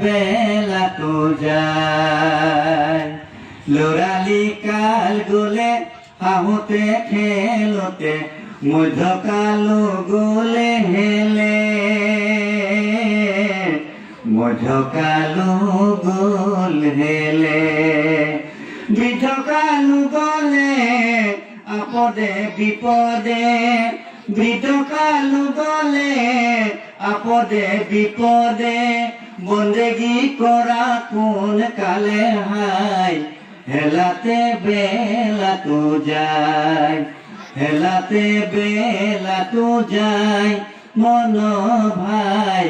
বেলা তো যায় লৰালি কাল গলে হাঁহোতে খেলোতে মধ্যকালো গলে হেলে মধ্যকালো গল হেলে বৃদ্ধকালো গলে আপদে বিপদে বৃদ্ধকালো গলে আপদে বিপদে বন্দেগী করা কোন কালে হাই হেলাতে বেলা তো যায় হেলাতে বেলা তো যায় মন ভাই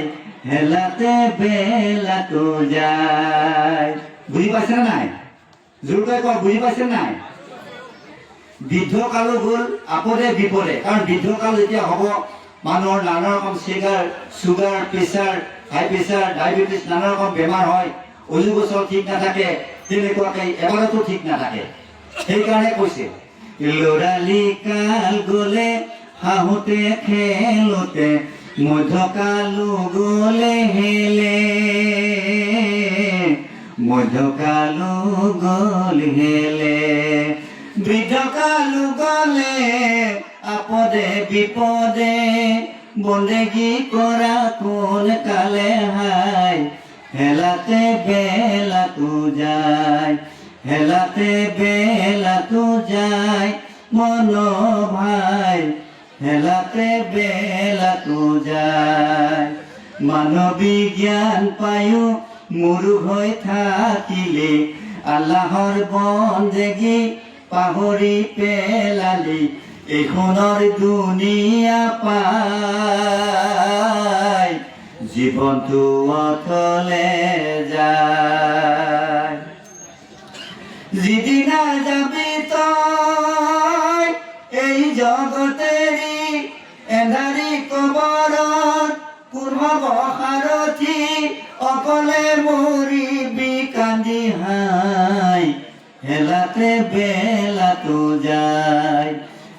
হেলাতে বেলা তো যায় বুঝি পাইছে নাই জোৰকৈ কওক বুঝি পাইছে নাই বৃদ্ধকালো গ'ল আপদে বিপদে কাৰণ বৃদ্ধকাল যেতিয়া হ'ব মানুহৰ নানা ৰকম sugar pressure high pressure diabetes নানা ৰকম বেমাৰ হয় অজু বছৰ ঠিক নাথাকে তেনেকুৱাকৈ এবাৰতো ঠিক নাথাকে সেইকাৰণে কৈছে লৰালি কাল গলে হাঁহোতে খেলোতে মধ্যকালো গলে হেলে মধ্যকালো গল হেলে বৃদ্ধকালো গলে আপদে বিপদে বন্দেগী কৰা কোন কালে হাই হেলাতে বেলা তো যায় হেলাতে বেলা তো যায় মন ভাই হেলাতে বেলা তো যায় মানৱী জ্ঞান পায়ো মুৰু হৈ থাকিলে আল্লাহৰ বন্দেগী পাহৰি পেলালি এইখনৰ দুনিয়া পাই জীৱনটো অথলে যায় যিদিনা যাবি তই এই জগতেৰি এন্ধাৰী কবৰত কোন হ'ব সাৰথি অকলে মৰিবি কান্দি হাই হেলাতে বেলা তো যায়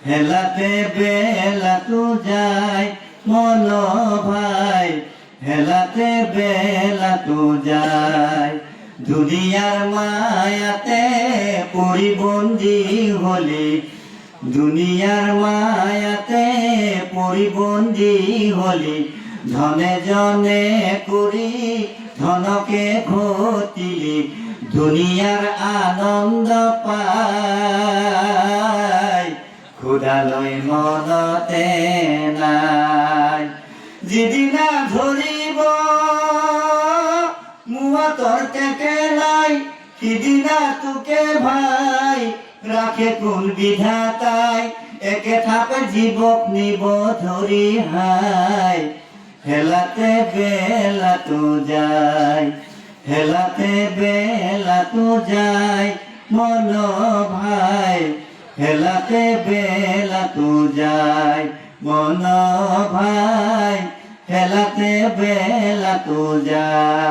হেলাতে বেলা তো যায় মন ভাই হেলাতে বেলা তো যায় দুনিয়ার মায়াতে পৰি বন্দী হলি দুনিয়ার মায়াতে পৰি বন্দী হলি ধনে জনে কৰি ধনকে ঘটিলি দুনিয়ার আনন্দ পাই খুদালৈ মনতে নাই যিদিনা ধৰিব মুৱাতৰ টেকেলাই সিদিনা তোকে ভাই ৰাখে কোন বিধাতাই একে থাপে জীৱক নিব ধৰি হাই হেলাতে বেলা তো যায় হেলাতে বেলা তো যায় মন ভাই হেলাতে বেলা তো যায় মন ভাই হেলাতে বেলা তো যায়।